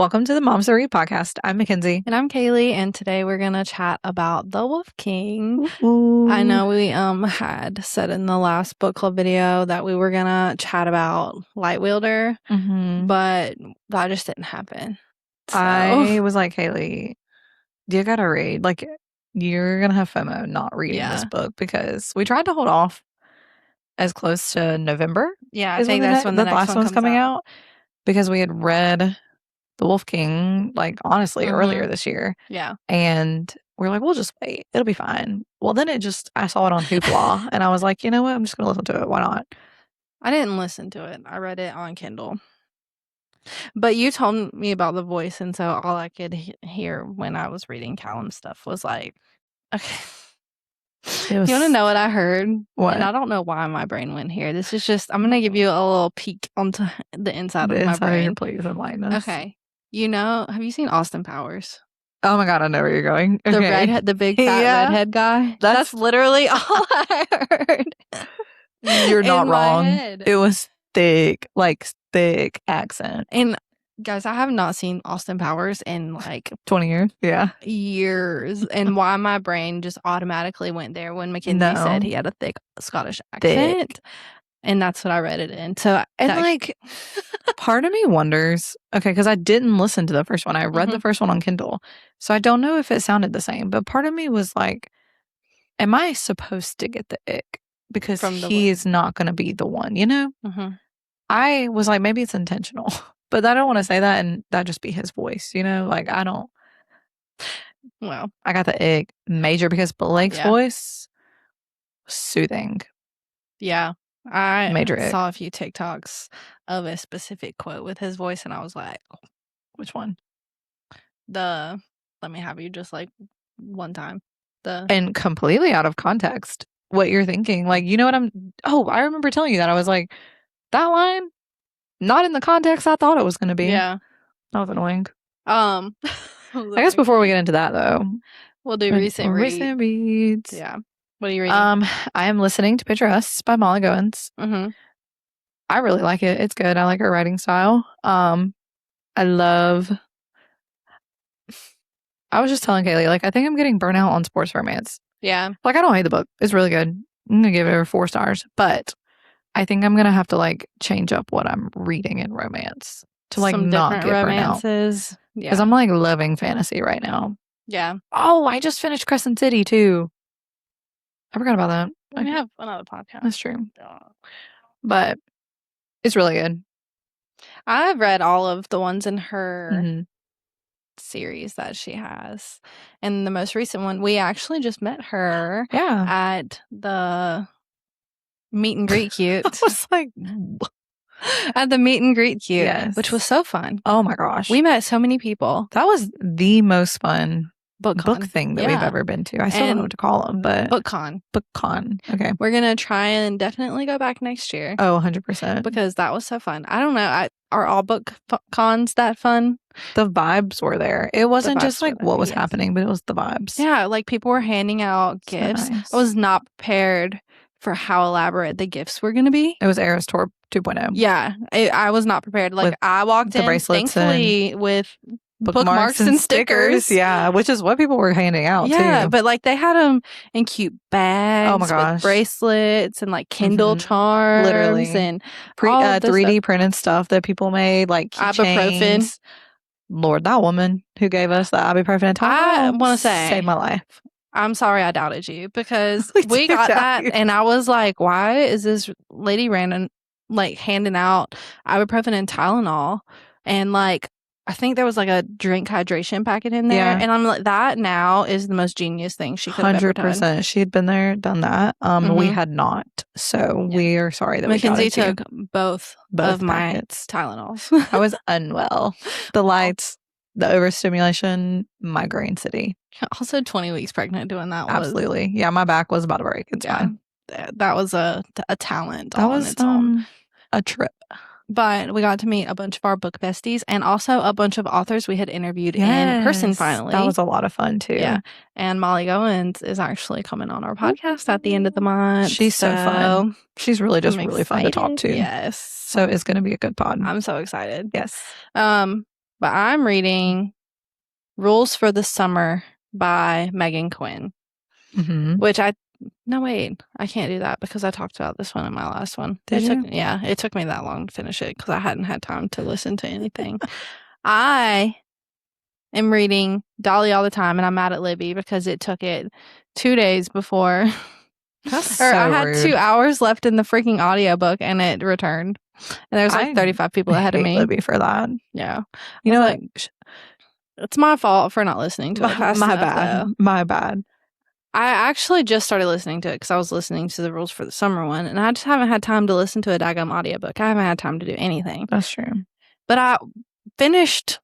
Welcome to the Moms That Read podcast. I'm Mackenzie. And I'm Kaylee, and today we're going to chat about The Wolf King. Ooh. I know we had said in the last book club video that we were going to chat about Lightwielder, but that just didn't happen. So. I was like, Kaylee, you gotta read. Like, you're gonna have FOMO not reading this book because we tried to hold off as close to November. Yeah, I think that's when the last one's coming out because we had read The Wolf King, like, honestly, earlier this year. Yeah. And we're like, we'll just wait. It'll be fine. Well, then I saw it on Hoopla, and I was like, you know what? I'm just going to listen to it. Why not? I didn't listen to it. I read it on Kindle. But you told me about the voice, and so all I could hear when I was reading Callum's stuff was like, okay. You want to know what I heard? What? And I don't know why my brain went here. This is just, I'm going to give you a little peek onto the inside of my brain. Please enlighten us. Okay. You know, have you seen Austin Powers? Oh my God, I know where you're going. Okay. The big fat redhead guy? That's literally all I heard. You're not wrong. It was thick accent. And guys, I have not seen Austin Powers in like 20 years. Yeah. Years. And why my brain just automatically went there when Mackenzie said he had a thick Scottish accent. And that's what I read it in. So, part of me wonders, okay, because I didn't listen to the first one. I read the first one on Kindle. So I don't know if it sounded the same. But part of me was like, am I supposed to get the ick? Because he is not going to be the one, you know? I was like, maybe it's intentional. But I don't want to say that and that just be his voice, you know? Like, I don't. Well, I got the ick major because Blake's voice was soothing. Yeah. I saw a few TikToks of a specific quote with his voice, and I was like, which one? Let me have you just like one time. And completely out of context, what you're thinking. Like, you know what I remember telling you that. I was like, that line, not in the context I thought it was going to be. Yeah. That was annoying. I guess before we get into that, though, we'll do recent reads. Yeah. What are you reading? I am listening to Picture Us by Molly Goins. I really like it. It's good. I like her writing style. I was just telling Kaylee, like, I think I'm getting burnout on sports romance. Yeah. Like, I don't hate the book. It's really good. I'm going to give it 4 stars. But I think I'm going to have to, like, change up what I'm reading in romance to, like, not get romances. Burnout. Because I'm, like, loving fantasy right now. Yeah. Oh, I just finished Crescent City, too. I forgot about that. We have another podcast. That's true. But it's really good. I've read all of the ones in her series that she has. And the most recent one, we actually just met her at the meet and greet cute. I was like... at the meet and greet cute, which was so fun. Oh my gosh. We met so many people. That was the most fun book thing that we've ever been to. I still don't know what to call them, but BookCon. Okay. We're going to try and definitely go back next year. Oh, 100%. Because that was so fun. I don't know. Are all book cons that fun? The vibes were there. It wasn't just like what was happening, but it was the vibes. Yeah, like people were handing out gifts. Nice. I was not prepared for how elaborate the gifts were going to be. It was Eras Tour 2.0. Yeah, I was not prepared. Like, I walked in, thankfully, with bookmarks and stickers. Yeah, which is what people were handing out, too. Yeah, but, like, they had them in cute bags. Oh, my gosh. With bracelets and, like, Kindle charms. Literally. And 3D printed stuff that people made, like ibuprofen. Lord, that woman who gave us the ibuprofen and I want to say, saved my life. I'm sorry I doubted you because we got that and I was like, why is this lady random, like, handing out ibuprofen and Tylenol? And, like, I think there was like a drink hydration packet in there. Yeah. And I'm like, that now is the most genius thing she could have ever done. 100%. She had been there, done that. We had not. So we are sorry that Mackenzie we took both of my Tylenols. I was unwell. The lights, the overstimulation, migraine city. Also 20 weeks pregnant doing that. Absolutely. Yeah, my back was about to break. It's fine. That was a talent. That was a trip. But we got to meet a bunch of our book besties and also a bunch of authors we had interviewed in person finally. That was a lot of fun too. Yeah. And Molly Goins is actually coming on our podcast at the end of the month. She's so fun. She's really just really fun to talk to. Yes. So it's going to be a good pod. I'm so excited. Yes. But I'm reading Rules for the Summer by Megan Quinn, which no, wait, I can't do that because I talked about this one in my last one. Did you? Yeah, it took me that long to finish it because I hadn't had time to listen to anything. I am reading Dolly All the Time, and I'm mad at Libby because it took it 2 days before. That's or so I had rude. 2 hours left in the freaking audiobook, and it returned. And there's like 35 people ahead of me. Libby for that. Yeah. You know what? It's my fault for not listening to it fast my enough, bad. though. My bad. I actually just started listening to it because I was listening to the Rules for the Summer one, and I just haven't had time to listen to a daggum audiobook. I haven't had time to do anything. That's true. But I finished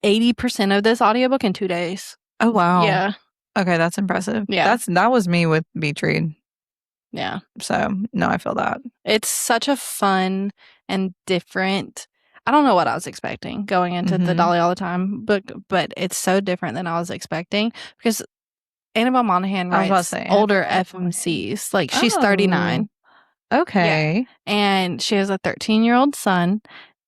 80% of this audiobook in 2 days. Oh, wow. Yeah. Okay, that's impressive. Yeah. That was me with Beach Read. Yeah. So, no, I feel that. It's such a fun and different. I don't know what I was expecting going into the Dolly All the Time book, but it's so different than I was expecting because Annabelle Monaghan writes older FMCs. Like, she's 39. Okay. Yeah. And she has a 13-year-old son,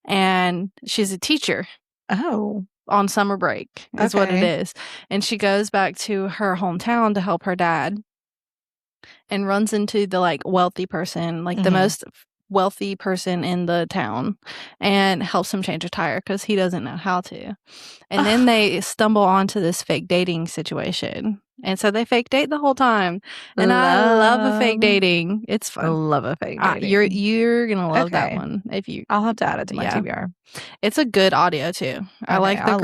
and she's a teacher. Oh. On summer break is what it is. And she goes back to her hometown to help her dad and runs into the, like, wealthy person, like, the most wealthy person in the town, and helps him change a tire because he doesn't know how to. And then they stumble onto this fake dating situation. And so they fake date the whole time. And I love a fake dating. It's fun. I love a fake dating. You're going to love that one. I'll have to add it to my TBR. It's a good audio too. I like the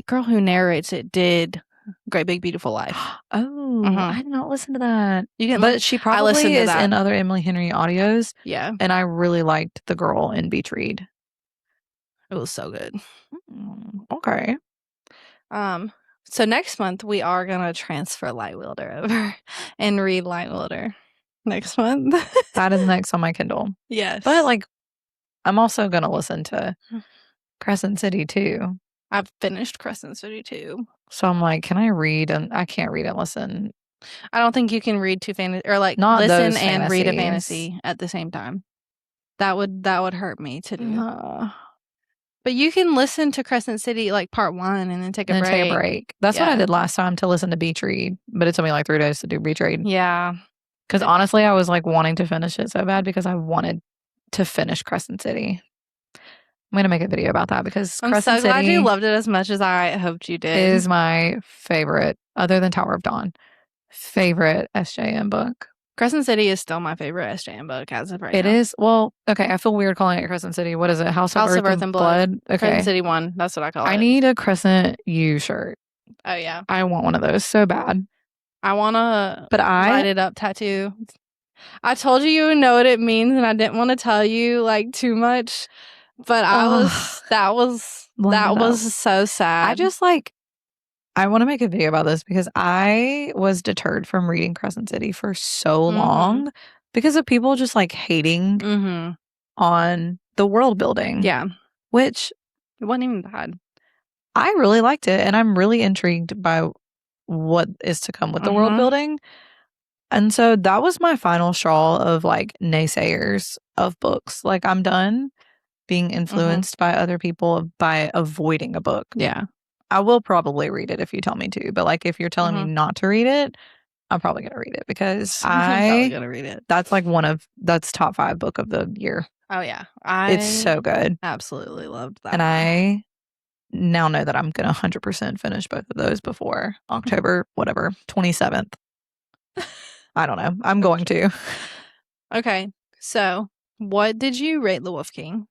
girl who narrates it did Great Big Beautiful Life. Oh, I did not listen to that. But she probably is in other Emily Henry audios. Yeah. And I really liked the girl in Beach Read. It was so good. Okay. So next month we are gonna transfer Light Wielder over and read Light Wielder next month. That is next on my Kindle. Yes. But like, I'm also gonna listen to Crescent City too. I've finished Crescent City too. So I'm like, can I read? And I can't read and listen. I don't think you can read two fantasy or like not listen and read a fantasy at the same time. That would hurt me to do. But you can listen to Crescent City like part 1 and then take a break. That's what I did last time to listen to Beach Read, but it took me like 3 days to do Beach Read. Yeah. Because honestly, I was like wanting to finish it so bad because I wanted to finish Crescent City. I'm going to make a video about that because I'm Crescent so glad City you loved it as much as I hoped you did. Is my favorite, other than Tower of Dawn, favorite SJM book. Crescent City is still my favorite SJM book as of right now. It is? Well, okay, I feel weird calling it Crescent City. What is it? House of Earth and Blood? Okay. Crescent City 1, that's what I call it. I need a Crescent U shirt. Oh, yeah. I want one of those so bad. I want to light it up tattoo. I told you would know what it means, and I didn't want to tell you, like, too much. But that was so sad. I just I want to make a video about this because I was deterred from reading Crescent City for so long because of people just like hating on the world building. Yeah. Which it wasn't even bad. I really liked it, and I'm really intrigued by what is to come with the world building. And so that was my final straw of like naysayers of books. Like, I'm done being influenced by other people by avoiding a book. Yeah. I will probably read it if you tell me to, but like if you're telling me not to read it, I'm probably going to read it because I'm probably going to read it. That's like that's top 5 book of the year. Oh yeah. It's so good. Absolutely loved that. And I now know that I'm going to 100% finish both of those before October, 27th. I don't know. I'm going to. Okay. So what did you rate The Wolf King?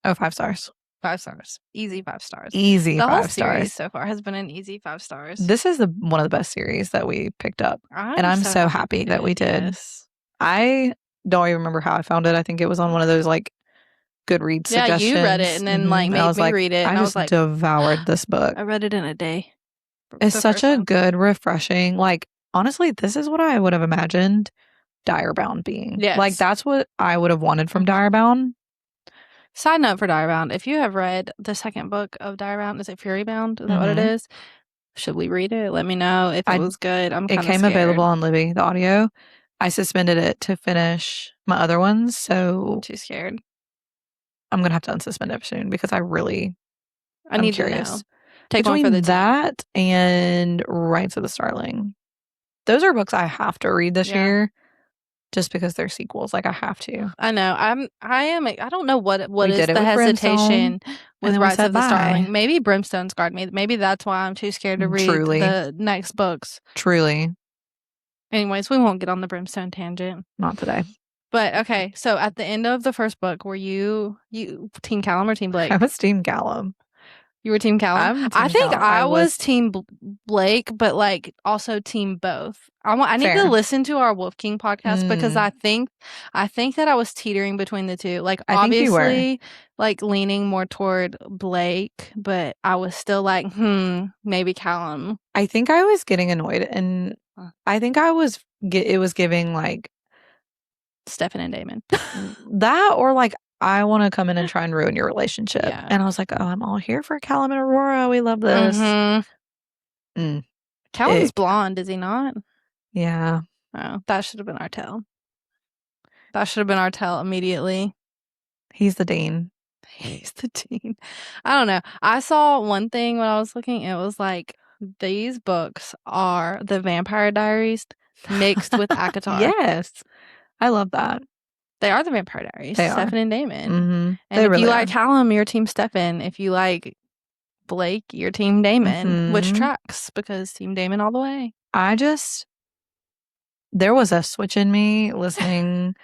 Oh, 5 stars. 5 stars. Easy 5 stars. Easy 5 stars. The whole series so far has been an easy 5 stars. This is one of the best series that we picked up. I'm so happy that we did. Yes. I don't even remember how I found it. I think it was on one of those like Goodreads suggestions. Yeah, you read it and then like made me read it. And I was like, devoured this book. I read it in a day. It's such a good, refreshing, like, honestly, this is what I would have imagined Direbound being. Yes. Like, that's what I would have wanted from Direbound. Side note for Direbound, if you have read the second book of Direbound, is it Furybound? Is that what it is? Should we read it? Let me know if it was good. It came available on Libby, the audio. I suspended it to finish my other ones, so too scared. I'm going to have to unsuspend it soon because I'm need curious. to know. Take Between one for the team. that and Rights of the Starling. Those are books I have to read this year just because they're sequels. Like, I have to. I know. I don't know what We is did it the with hesitation Brimstone, with then we Rights said of the bye. Starling. Maybe Brimstone scarred me. Maybe that's why I'm too scared to read Truly. the next books. Truly. Anyways, we won't get on the Brimstone tangent. Not today. But okay, so at the end of the first book, were you Team Callum or Team Blake? I was Team Callum. You were Team Callum? I'm Team I think Callum. I was Team Blake, but like also Team both. I need to listen to our Wolf King podcast because I think that I was teetering between the two. Like, I think you were. obviously, like leaning more toward Blake, but I was still like, maybe Callum. I think I was getting annoyed, and I think it was giving like Stefan and Damon. that, or like, I want to come in and try and ruin your relationship. Yeah. And I was like, oh, I'm all here for Callum and Aurora. We love this. Callum's blonde, is he not? Yeah. Oh, that should have been our tell. That should have been our tell immediately. He's the dean. He's the dean. I don't know. I saw one thing when I was looking. It was like, these books are the Vampire Diaries mixed with ACOTAR. Yes. I love that. They are the Vampire Diaries. They Stefan are. and Damon. Mm-hmm. And if you like Callum, you're Team Stefan. If you like Blake, you're Team Damon, which tracks because Team Damon all the way. There was a switch in me listening.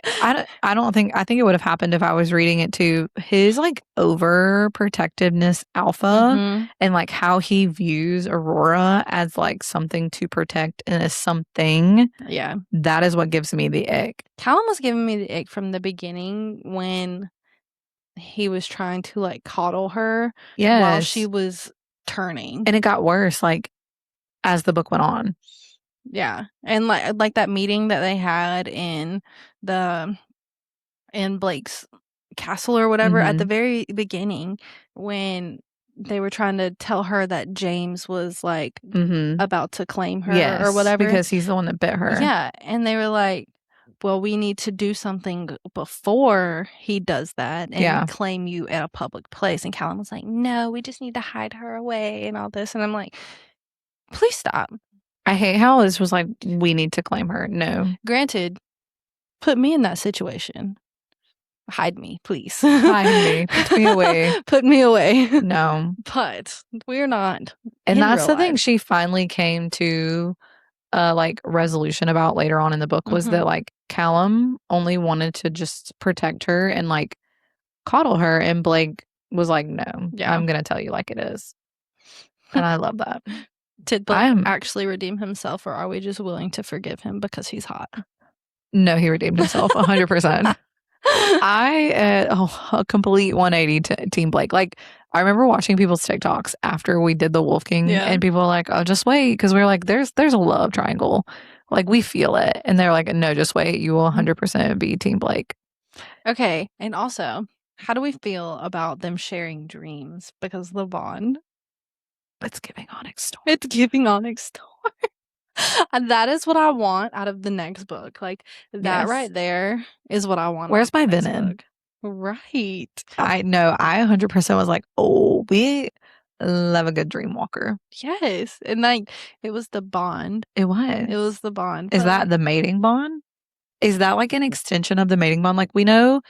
I think it would have happened if I was reading it too. His like overprotectiveness alpha and like how he views Aurora as like something to protect and as something. Yeah. That is what gives me the ick. Callum was giving me the ick from the beginning when he was trying to like coddle her while she was turning. And it got worse like as the book went on. Yeah. And like that meeting that they had in Blake's castle or whatever at the very beginning when they were trying to tell her that James was like about to claim her or whatever. Because he's the one that bit her. Yeah. And they were like, well, we need to do something before he does that and claim you at a public place. And Callum was like, no, we just need to hide her away and all this. And I'm like, please stop. I hate how this was like, we need to claim her. No. Granted, put me in that situation. Hide me, please. Hide me. Put me away. Put me away. No. But we're not. And that's the thing she finally came to like resolution about later on in the book was that like Callum only wanted to just protect her and like coddle her, and Blake was like, no, I'm gonna tell you like it is. And I love that. Did Blake actually redeem himself, or are we just willing to forgive him because he's hot? No, he redeemed himself 100%. A complete 180 to Team Blake. Like, I remember watching people's TikToks after we did the Wolf King, and people were like, oh, just wait, because we were like, there's a love triangle. Like, we feel it. And they're like, no, just wait. You will 100% be Team Blake. Okay. And also, how do we feel about them sharing dreams? Because the bond. It's giving Onyx Storm. It's giving Onyx Storm. And that is what I want out of the next book. Like, that right there is what I want. Where's my Venom? Right. I know. I 100% was like, oh, we love a good Dreamwalker. Yes. And like, it was the bond. It was. It was the bond. Is that the mating bond? Is that like an extension of the mating bond? Like, we know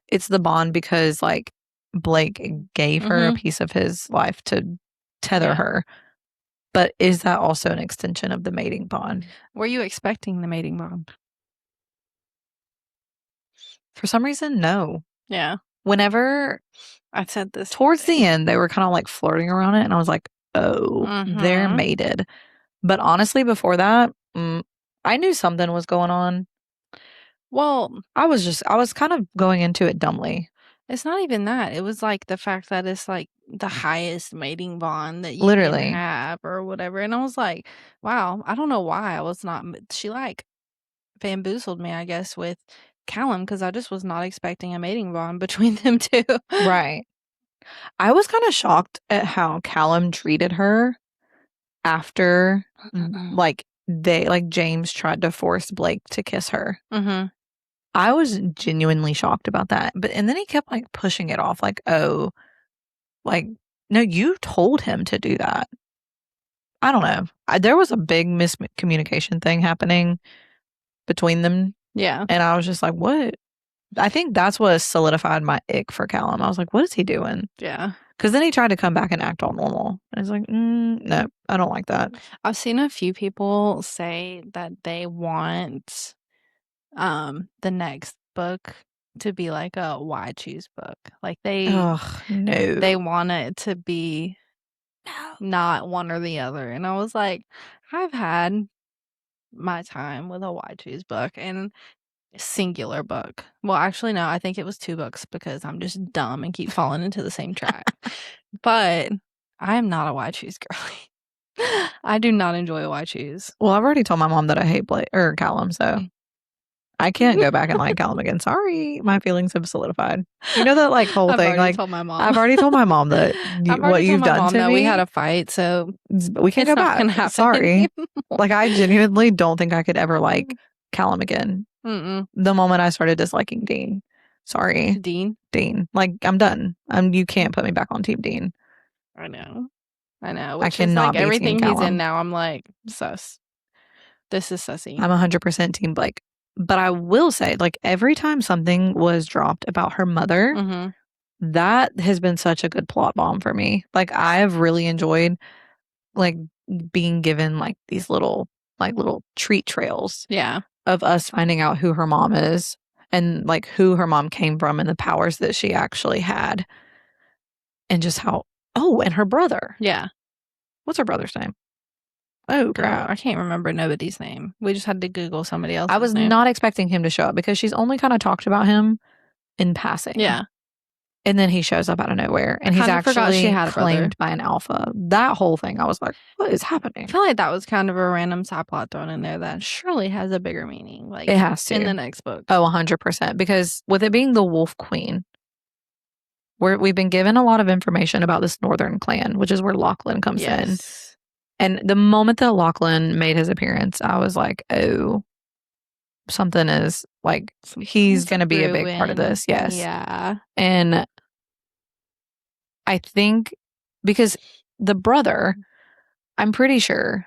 it's the bond because like Blake gave her a piece of his life to tether her. But is that also an extension of the mating bond? Were you expecting the mating bond? For some reason, no. Yeah. Whenever I said this towards the end, they were kind of like flirting around it, and I was like, oh, they're mated. But honestly, before that, I knew something was going on. Well, I was kind of going into it dumbly. It's not even that. It was like the fact that it's like the highest mating bond that you can have or whatever. And I was like, wow, I don't know why I was not. She like bamboozled me, I guess, with Callum because I just was not expecting a mating bond between them two. Right. I was kind of shocked at how Callum treated her after like James tried to force Blake to kiss her. I was genuinely shocked about that. And then he kept like pushing it off, like, oh, like, no, you told him to do that. I don't know. There was a big miscommunication thing happening between them. Yeah. And I was just like, what? I think that's what solidified my ick for Callum. I was like, what is he doing? Yeah. Because then he tried to come back and act all normal. And I was like, no, I don't like that. I've seen a few people say that they want the next book to be like a why choose book. Like they want it to be not one or the other. And I was like, I've had my time with a why choose book and singular book. Well, actually no, I think it was 2 books because I'm just dumb and keep falling into the same trap. But I am not a why choose girly. I do not enjoy why choose. Well, I've already told my mom that I hate Callum, so I can't go back and like Callum again. Sorry, my feelings have solidified. You know that like whole thing. Like told my mom. I've already told my mom that what you've done to me. We had a fight, so we can't go back. Sorry. Like I genuinely don't think I could ever like Callum again. The moment I started disliking Dean. Sorry, Dean. Like I'm done. You can't put me back on Team Dean. I know. Which I cannot is like everything he's in Callum. now. I'm like sus. This is sussy. I'm 100% Team Blake. But I will say, like, every time something was dropped about her mother, that has been such a good plot bomb for me. Like, I have really enjoyed, like, being given, like, these little treat trails. Yeah. Of us finding out who her mom is and, like, who her mom came from and the powers that she actually had. And just how, and her brother. Yeah. What's her brother's name? Oh, crap. I can't remember nobody's name. We just had to Google somebody else's I was name. not expecting him to show up because she's only kind of talked about him in passing. Yeah. And then he shows up out of nowhere and he's actually claimed by an alpha. That whole thing, I was like, what is happening? I feel like that was kind of a random side plot thrown in there that surely has a bigger meaning. Like it has to. In the next book. Oh, 100%. Because with it being the Wolf Queen, we've been given a lot of information about this northern clan, which is where Lachlan comes in. And the moment that Lachlan made his appearance, I was like, oh, something is like, he's going to be a big part of this. Yes. Yeah. And I think because the brother, I'm pretty sure,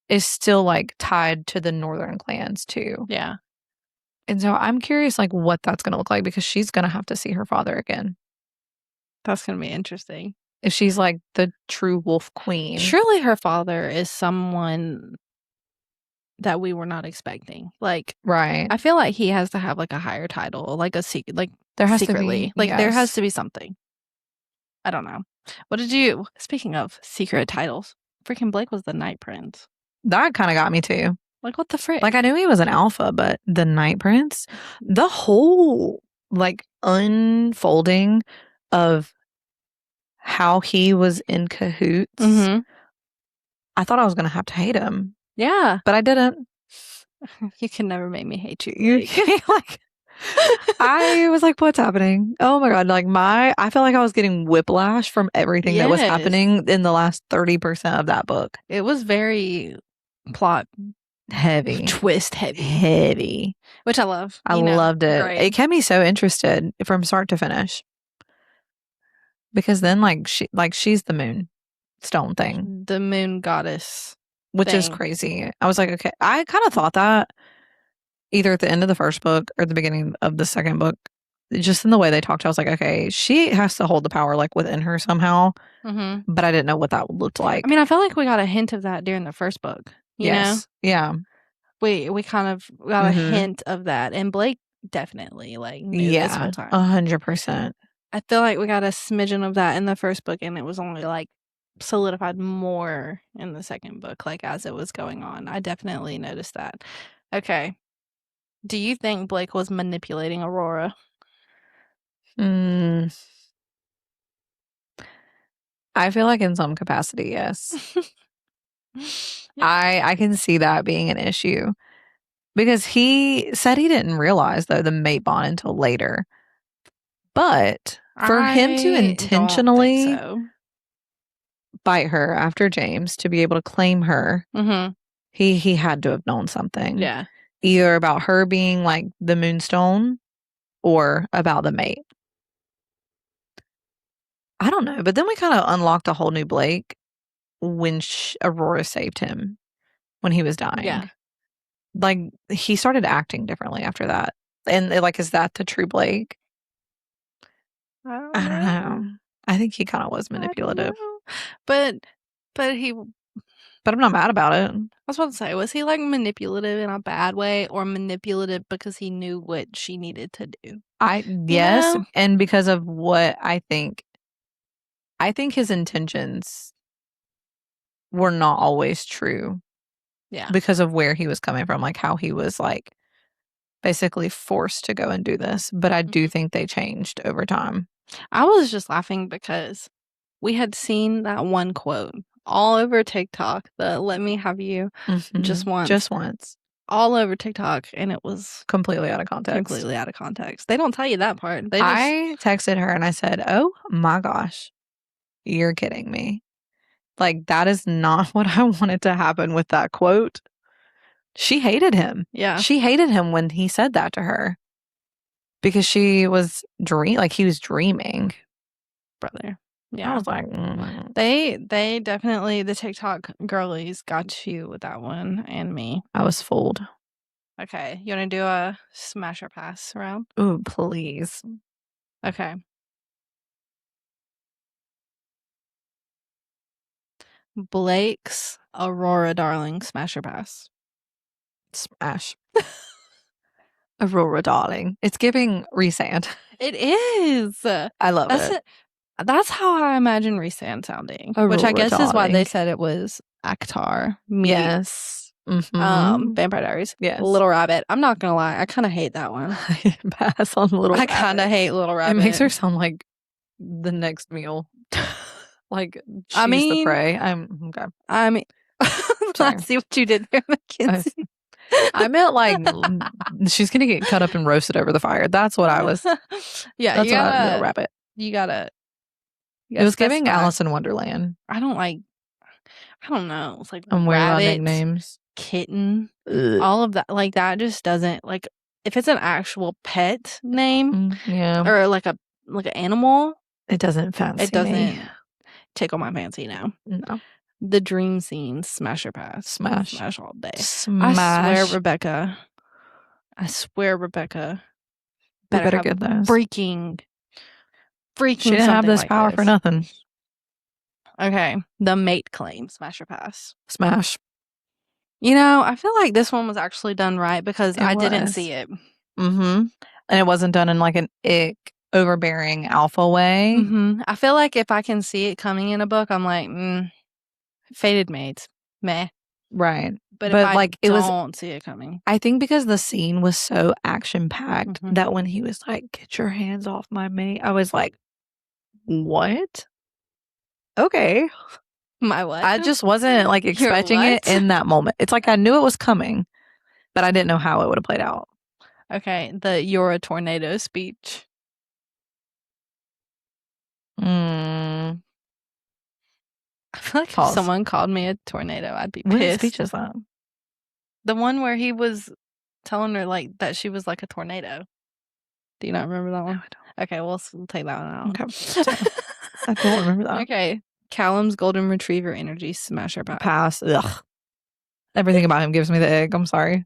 is still like tied to the northern clans too. Yeah. And so I'm curious like what that's going to look like because she's going to have to see her father again. That's going to be interesting. If she's like the true wolf queen. Surely her father is someone that we were not expecting. Like, right. I feel like he has to have like a higher title, like a secret, like there has secretly. To be, like there has to be something. I don't know. What did you, speaking of secret titles, freaking Blake was the Night Prince. That kind of got me too. Like what the frick? Like I knew he was an alpha, but the Night Prince, the whole like unfolding of how he was in cahoots. I thought I was going to have to hate him. Yeah. But I didn't. You can never make me hate you. You like I was like, what's happening? Oh my God. Like I felt like I was getting whiplash from everything that was happening in the last 30% of that book. It was very plot heavy. Twist heavy. Which I love. I loved it. Great. It kept me so interested from start to finish. Because then she's the moon stone thing. The moon goddess. Which is crazy. I was like, okay. I kind of thought that either at the end of the first book or the beginning of the second book. Just in the way they talked, I was like, okay, she has to hold the power like within her somehow. But I didn't know what that looked like. I mean, I felt like we got a hint of that during the first book. You know? Yeah. We kind of got a hint of that. And Blake definitely like knew this whole time. 100%. I feel like we got a smidgen of that in the first book, and it was only like solidified more in the second book, like as it was going on. I definitely noticed that. Okay. Do you think Blake was manipulating Aurora? I feel like in some capacity, yes. I can see that being an issue. Because he said he didn't realize, though, the mate bond until later. But for him to intentionally bite her after James to be able to claim her, he had to have known something. Yeah. Either about her being like the moonstone or about the mate. I don't know. But then we kind of unlocked a whole new Blake when Aurora saved him when he was dying. Yeah. Like, he started acting differently after that. And, like, is that the true Blake? I I don't know. I think he kind of was manipulative. But I'm not mad about it. I was about to say, was he like manipulative in a bad way or manipulative because he knew what she needed to do? Yes, know? and because of what I think his intentions were not always true. Yeah. Because of where he was coming from, like how he was like basically forced to go and do this. But I do think they changed over time. I was just laughing because we had seen that one quote all over TikTok, the "Let me have you just once." Just once. All over TikTok, and it was completely out of context. Completely out of context. They don't tell you that part. I texted her and I said, "Oh my gosh, you're kidding me. Like, that is not what I wanted to happen with that quote." She hated him. Yeah. She hated him when he said that to her. Because she was he was dreaming. Brother. Yeah. I was like, They definitely, the TikTok girlies got you with that one and me. I was fooled. Okay. You want to do a smash or pass round? Ooh, please. Okay. Blake's Aurora Darling smash or pass? Smash. Aurora Darling. It's giving Resand. It is. I love it. That's how I imagine Resand sounding. Aurora which I guess Darling. Is why they said it was Akhtar. Yes. Vampire Diaries. Yes. Little Rabbit. I'm not gonna lie. I kind of hate that one. Pass on Little Rabbit. I kind of hate Little Rabbit. It makes her sound like the next meal. Like, she's the prey. Okay. I mean, I see what you did there, Mckenzie. I meant like she's gonna get cut up and roasted over the fire. That's what I was. Yeah, that's what Little Rabbit. You gotta. It was giving Alice in Wonderland. I don't know. It's like I'm weird about rabbit, nicknames. Kitten, all of that. Like, that just doesn't, like, if it's an actual pet name, yeah, or like an animal, it doesn't fancy. It doesn't tickle my fancy now. No. The dream scene, smash or pass? Smash all day. Smash. I swear, Rebecca. Better get those. Freaking. She didn't have this power for nothing. Okay, the mate claim, smash or pass? Smash. You know, I feel like this one was actually done right because I didn't see it. And it wasn't done in like an ick, overbearing alpha way. I feel like if I can see it coming in a book, I'm like, fated mates, meh. Right. But if I don't see it coming. I think because the scene was so action-packed that when he was like, "Get your hands off my mate," I was like, what? Okay. My what? I just wasn't like expecting it in that moment. It's like I knew it was coming, but I didn't know how it would have played out. Okay, the "You're a tornado" speech. I feel like if someone called me a tornado, I'd be pissed. What speech is that? The one where he was telling her like that she was like a tornado. Do you not remember that one? No, I don't. Okay, we'll take that one out. Okay. I don't remember that. Okay. Callum's golden retriever energy, smash or pass? Pass. Ugh. Everything about him gives me the ick. I'm sorry.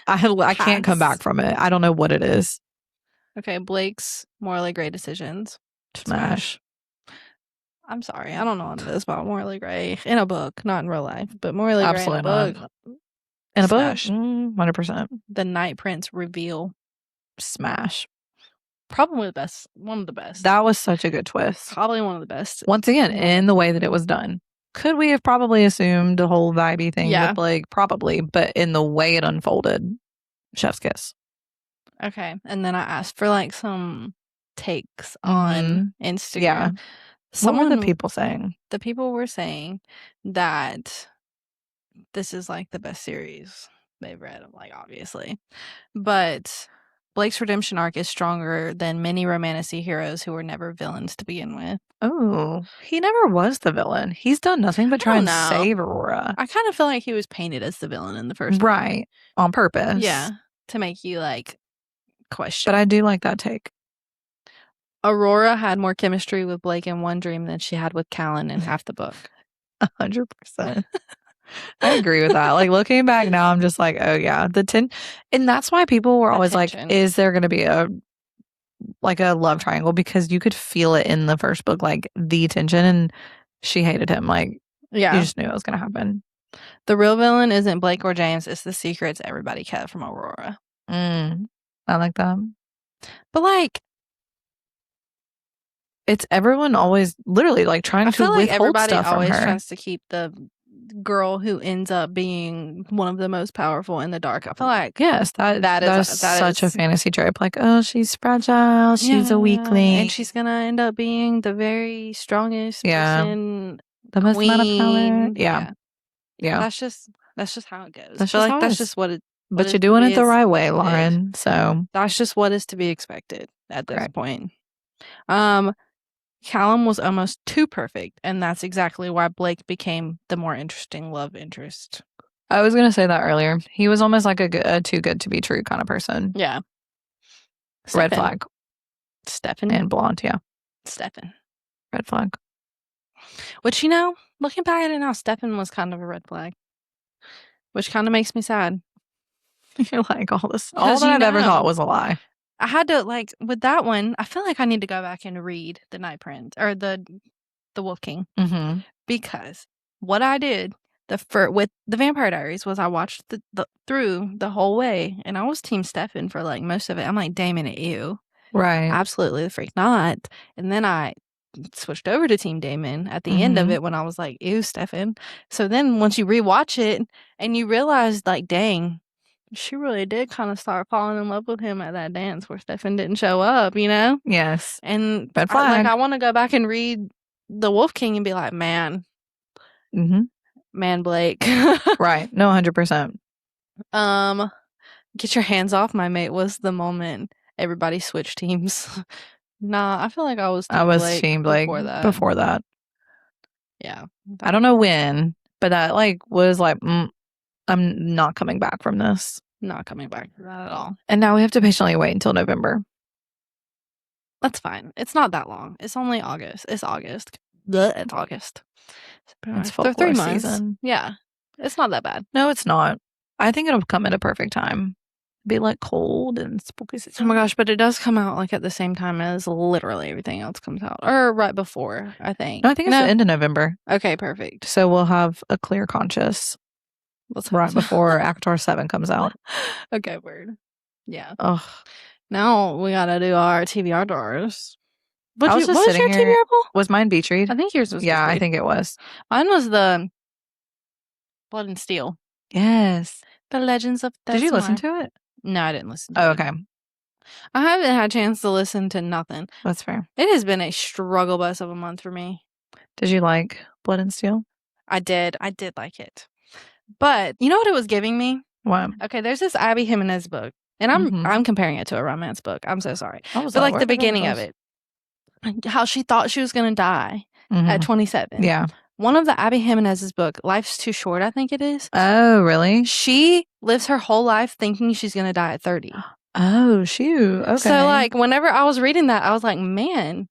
I can't come back from it. I don't know what it is. Okay, Blake's morally gray decisions. Smash. I'm sorry. I don't know what it is about morally gray in a book, not in real life, but morally gray in a book. In a book? 100%. The Night Prince reveal. Smash. Probably the best. One of the best. That was such a good twist. Probably one of the best. Once again, in the way that it was done. Could we have probably assumed the whole vibey thing with Blake? Probably. But in the way it unfolded, chef's kiss. Okay. And then I asked for like some takes on Instagram. Yeah. What were the people saying? The people were saying that this is like the best series they've read. I'm like, obviously. But Blake's redemption arc is stronger than many romantic heroes who were never villains to begin with. Oh, he never was the villain. He's done nothing but try and save Aurora. I kind of feel like he was painted as the villain in the first right book. On purpose. Yeah, to make you like question. But I do like that take. Aurora had more chemistry with Blake in One Dream than she had with Callan in half the book. 100%. I agree with that. Like looking back now, I'm just like, oh yeah, and that's why people were always like, is there going to be a love triangle? Because you could feel it in the first book, like the tension, and she hated him. Like, you just knew it was going to happen. The real villain isn't Blake or James; it's the secrets everybody kept from Aurora. I like that. But like, it's everyone always literally like trying to withhold everybody stuff from always her. Tries to keep the girl who ends up being one of the most powerful in the dark. I feel like yes, that is such a fantasy trope. Like, oh, she's fragile, she's a weakling, and she's gonna end up being the very strongest person, the most amount of power. Yeah. That's just how it goes. That's just what it. But you're doing it the right way, Lauren. So that's just what is to be expected at this point. Callum was almost too perfect, and that's exactly why Blake became the more interesting love interest. I was going to say that earlier. He was almost like a too good to be true kind of person. Yeah. Red flag. Stefan. And blonde, yeah. Stefan. Red flag. Which, looking back at it now, Stefan was kind of a red flag. Which kind of makes me sad. You're like, all that I've ever thought was a lie. I had to, like, with that one, I feel like I need to go back and read The Night Prince, or the Wolf King. Mm-hmm. Because what I did with the Vampire Diaries was I watched through the whole way, and I was Team Stefan for, like, most of it. I'm like, Damon, ew. Right. Absolutely the freak not. And then I switched over to Team Damon at the end of it when I was like, ew, Stefan. So then once you rewatch it and you realize, like, dang, she really did kind of start falling in love with him at that dance where Stefan didn't show up, Yes. And red flag. I want to go back and read The Wolf King and be like, man. Man, Blake. Right. No, 100%. Get your hands off my mate was the moment everybody switched teams. Nah, I feel like I was Team Blake before that. Yeah. I don't know when, but that was like, I'm not coming back from this. Not coming back from that at all. And now we have to patiently wait until November. That's fine. It's not that long. It's only August. It's August. It's August. It's folklore 3 months. Season. Yeah. It's not that bad. No, it's not. I think it'll come at a perfect time. Be like cold and spooky season. Oh my gosh, but it does come out like at the same time as literally everything else comes out. Or right before, I think. No, I think it's the end of November. Okay, perfect. So we'll have a clear conscience right before ACOTAR 7 comes out. Okay, word. Yeah. Ugh. Now we gotta do our TBR doors. What was your TBR poll? Was mine Beach Read? I think yours was Beach Read. I think it was. Mine was the Blood and Steel. Yes. The Legends of Desmar. Did you listen to it? No, I didn't listen to it. Oh, okay. I haven't had a chance to listen to nothing. That's fair. It has been a struggle bus of a month for me. Did you like Blood and Steel? I did. I did like it. But you know what it was giving me? What? Okay, there's this Abby Jimenez book. And I'm comparing it to a romance book. I'm so sorry. But like the beginning of it. How she thought she was going to die at 27. Yeah. One of the Abby Jimenez's book, Life's Too Short, I think it is. Oh, really? She lives her whole life thinking she's going to die at 30. Oh, shoot. Okay. So, like, whenever I was reading that, I was like, man,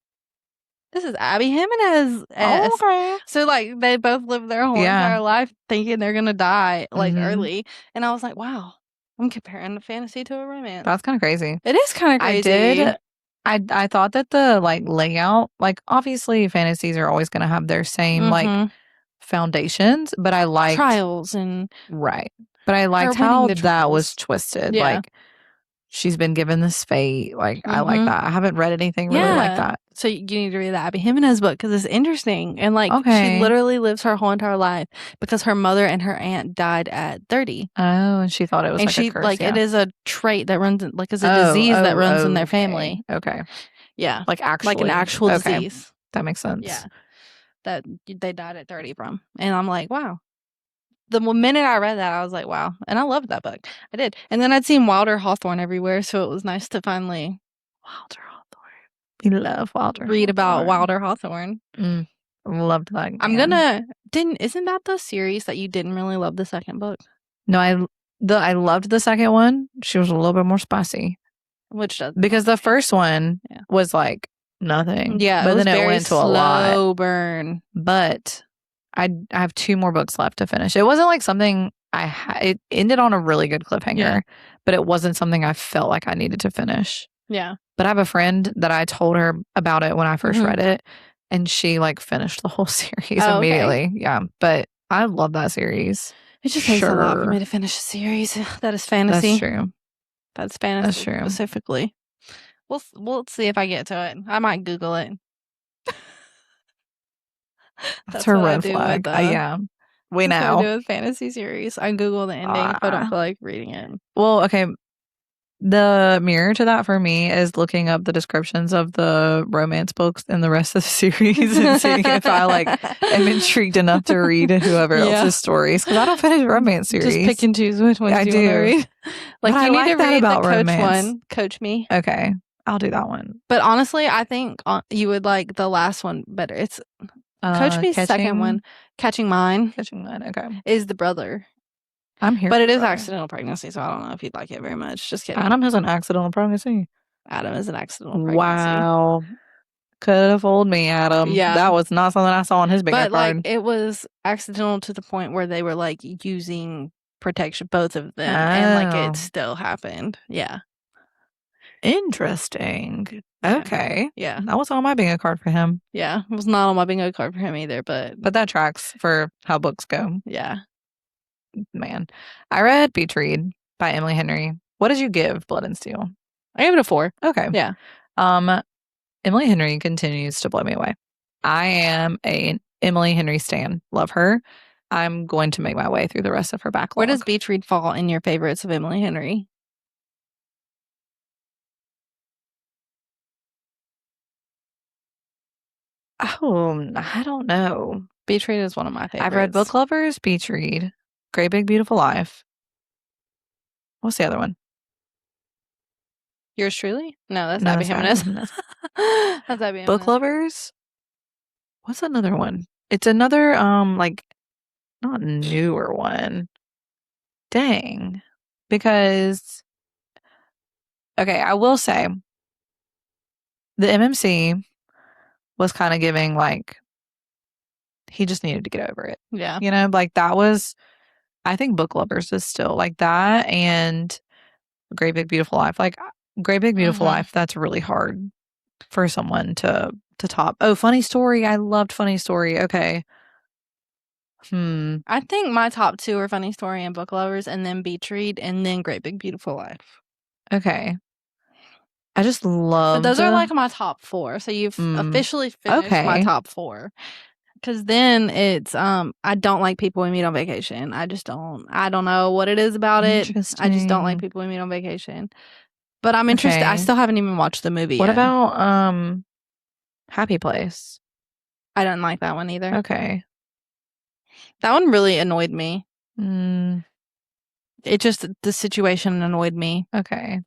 this is Abby Jimenez. Oh, okay. So, like, they both live their whole entire life thinking they're going to die, like, early. And I was like, wow, I'm comparing a fantasy to a romance. That's kind of crazy. It is kind of crazy. I thought that the layout, obviously fantasies are always going to have their same foundations, but I liked trials and right. But I liked how that was twisted. Yeah. Like she's been given this fate. Like I like that. I haven't read anything really like that. So you need to read the Abby Jimenez book because it's interesting and she literally lives her whole entire life because her mother and her aunt died at 30. Oh, and she thought it was a curse. It is a trait that runs it's a disease that runs in their family. Okay. Yeah. Actually. Like an actual disease. That makes sense. Yeah. That they died at 30 from. And I'm like, wow. the minute I read that, I was like, wow. And I loved that book. I did. And then I'd seen Wilder Hawthorne everywhere, so it was nice to finally Wilder Hawthorne. You love Wilder read about Hawthorne. Wilder Hawthorne. Loved that. I'm gonna isn't that the series that you didn't really love the second book? No, I loved the second one. She was a little bit more spicy. Which does because the first one was like nothing. Yeah, but it was then it very went to a slow lot. burn. But I have 2 more books left to finish. It wasn't like something it ended on a really good cliffhanger, but it wasn't something I felt like I needed to finish. Yeah. But I have a friend that I told her about it when I first read it, and she like finished the whole series immediately. Okay. Yeah, but I love that series. It just takes a lot for me to finish a series that is fantasy. That's true. That's fantasy. That's true. Specifically. We'll see if I get to it. I might Google it. That's her red flag. Yeah. We know. That's what I do with fantasy series. I Google the ending if I don't feel like reading it. Well, okay. The mirror to that for me is looking up the descriptions of the romance books in the rest of the series and seeing if I like am intrigued enough to read whoever else's stories, because I don't finish romance series. Just pick and choose which ones you want to read. Like, you need to read the Coach one. Coach Me. Okay, I'll do that one. But honestly, I think you would like the last one better. It's Coach Me's second one, Catching Mine. Catching Mine. Okay, is the brother. I'm here. But it is accidental pregnancy, so I don't know if you'd like it very much. Just kidding. Adam has an accidental pregnancy. Adam is an accidental pregnancy. Wow. Could have fooled me, Adam. Yeah. That was not something I saw on his bingo card. But like, it was accidental to the point where they were like using protection, both of them. And like, it still happened. Yeah. Interesting. Okay. Yeah. That was on my bingo card for him. Yeah. It was not on my bingo card for him either, but that tracks for how books go. Yeah. Man, I read Beach Read by Emily Henry. What did you give Blood and Steel? I gave it a 4. Okay. Yeah. Emily Henry continues to blow me away. I am an Emily Henry stan. Love her. I'm going to make my way through the rest of her backlog. Where does Beach Read fall in your favorites of Emily Henry? Oh, I don't know. Beach Read is one of my favorites. I've read Book Lovers, Beach Read, Great Big Beautiful Life. What's the other one? Yours truly? No, that's Abby Jimenez. That's Abby Jimenez. Book Lovers? What's another one? It's another, like, not newer one. Dang. Because, okay, I will say, the MMC was kind of giving, like, he just needed to get over it. Yeah. You know, like, that was, I think Book Lovers is still like that, and Great Big Beautiful Life. Like, Great Big Beautiful Life, that's really hard for someone to top. Oh, Funny Story. I loved Funny Story. Okay. I think my top 2 are Funny Story and Book Lovers, and then Beach Read, and then Great Big Beautiful Life. Okay. I just love. But those are like my top 4. So you've officially finished my top 4. Because then it's I don't like people we meet on vacation. I just don't. I don't know what it is about it. I just don't like people we meet on vacation. But I'm interested. I still haven't even watched the movie yet. What about Happy Place? I didn't like that one either. Okay. That one really annoyed me. It just, the situation annoyed me. Okay.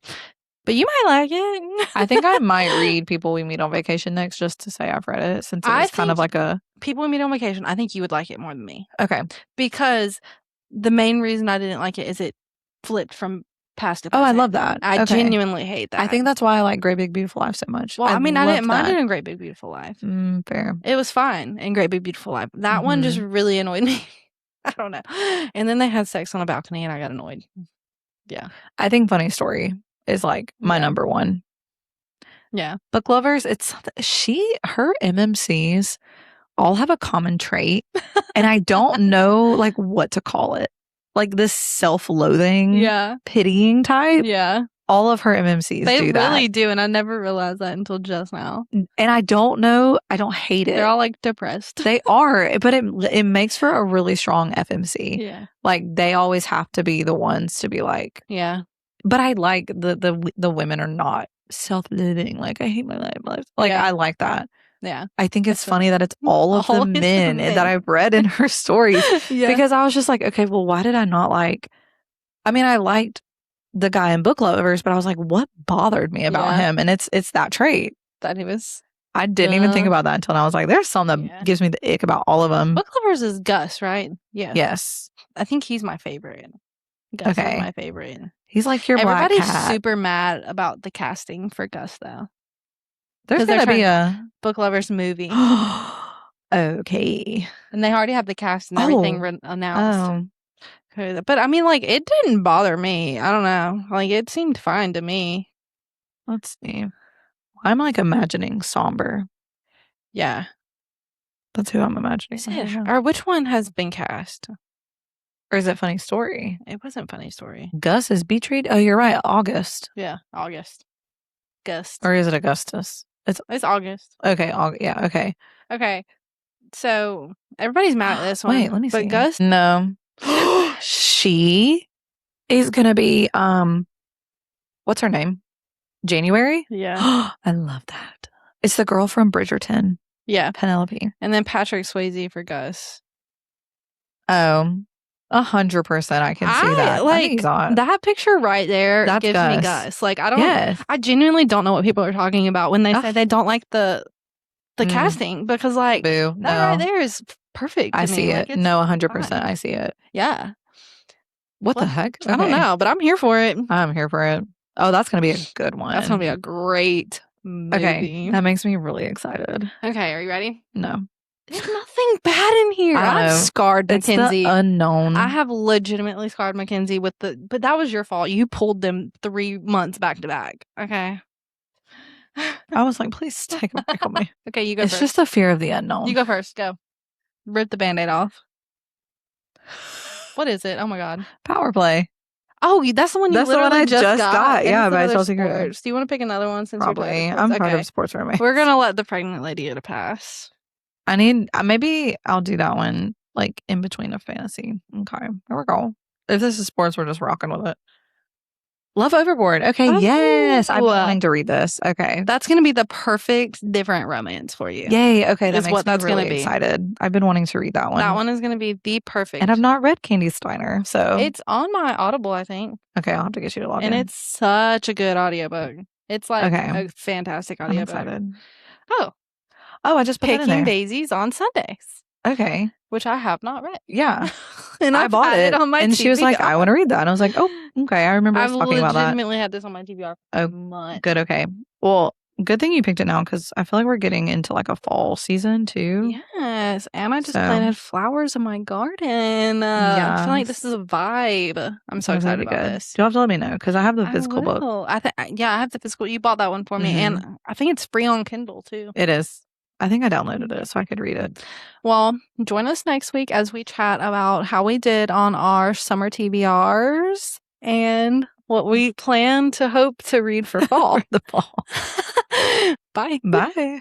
But you might like it. I think I might read People We Meet on Vacation next, just to say I've read it, since it's kind of like a... People We Meet on Vacation, I think you would like it more than me. Okay. Because the main reason I didn't like it is it flipped from past to present. Oh, I love that. I genuinely hate that. I think that's why I like Great Big Beautiful Life so much. Well, I mean, I didn't mind it in Great Big Beautiful Life. Fair. It was fine in Great Big Beautiful Life. That one just really annoyed me. I don't know. And then they had sex on a balcony and I got annoyed. Yeah. I think Funny Story is like my number one. Yeah. Book Lovers, it's her MMCs all have a common trait, and I don't know like what to call it. Like this self-loathing, pitying type. Yeah. All of her MMCs do that. They really do, and I never realized that until just now. And I don't know, I don't hate it. They're all like depressed. They are, but it makes for a really strong FMC. Yeah. Like they always have to be the ones to be like, yeah. But I like the women are not self-loathing. Like I hate my life. Like I like that. Yeah. I think it's funny that it's all of the men that I've read in her stories. Because I was just like, okay, well, why did I not like... I mean, I liked the guy in Book Lovers, but I was like, what bothered me about him? And it's that trait. That he was... I didn't even think about that until I was like, there's something that gives me the ick about all of them. Book Lovers is Gus, right? Yeah. Yes. I think he's my favorite. Gus is my favorite. He's like your black cat. Everybody's super mad about the casting for Gus, though. There's going to be a Book Lovers movie. Okay. And they already have the cast and everything announced. Okay. But I mean, like, it didn't bother me. I don't know. Like, it seemed fine to me. Let's see. I'm like imagining somber. Yeah. That's who I'm imagining. Or which one has been cast? Or is it Funny Story? It wasn't Funny Story. Gus is Betrayed? Oh, you're right. August. Yeah, August. Gust. Or is it Augustus? It's August. Okay. Yeah, okay. Okay. So, everybody's mad at this one. Wait, let me see. But Gus? No. She is going to be, what's her name? January? Yeah. I love that. It's the girl from Bridgerton. Yeah. Penelope. And then Patrick Swayze for Gus. Oh, 100% I can see that. Like, that picture right there gives me Gus. Like, I genuinely don't know what people are talking about when they say they don't like the casting, because like that right there is perfect. I see it. No, 100%. Fine. I see it. Yeah. What the heck? Okay. I don't know, but I'm here for it. I'm here for it. Oh, that's going to be a good one. That's going to be a great movie. Okay. That makes me really excited. Okay. Are you ready? No. There's nothing bad in here. I've scarred Mackenzie. It's the unknown. I have legitimately scarred Mackenzie but that was your fault. You pulled them 3 months back to back. Okay. I was like, please take a break on me. Okay, you go first. It's just a fear of the unknown. You go first. Go. Rip the Band-Aid off. What is it? Oh my God. Power Play. Oh, that's the one That's the one I just got. Yeah, by Chelsea Grin. Do you want to pick another one since Probably. you're I'm tired of sports roommates. We're going to let the pregnant lady get a pass. Maybe I'll do that one like in between a fantasy. Okay, there we go. If this is sports, we're just rocking with it. Love Overboard. Okay, yes. I'm planning to read this. Okay. That's going to be the perfect different romance for you. Yay. Okay, that makes me really excited. I've been wanting to read that one. That one is going to be the perfect. And I've not read Candy Steiner, so. It's on my Audible, I think. Okay, I'll have to get you to log in. And it's such a good audiobook. It's like a fantastic audiobook. I'm excited. Oh, I just put that in there. Picking Daisies on Sundays. Okay. Which I have not read. Yeah. And I bought it on my and TBR. she was like, I want to read that. And I was like, oh, okay. I remember us talking about that. I've legitimately had this on my TBR for months. Good. Okay. Well, good thing you picked it now because I feel like we're getting into like a fall season too. Yes. And I just planted flowers in my garden. I feel like this is a vibe. I'm so excited about this. You'll have to let me know because I have the physical book. I have the physical. You bought that one for me. And I think it's free on Kindle too. It is. I think I downloaded it so I could read it. Well, join us next week as we chat about how we did on our summer TBRs and what we plan to hope to read for fall. For the fall. Bye. Bye.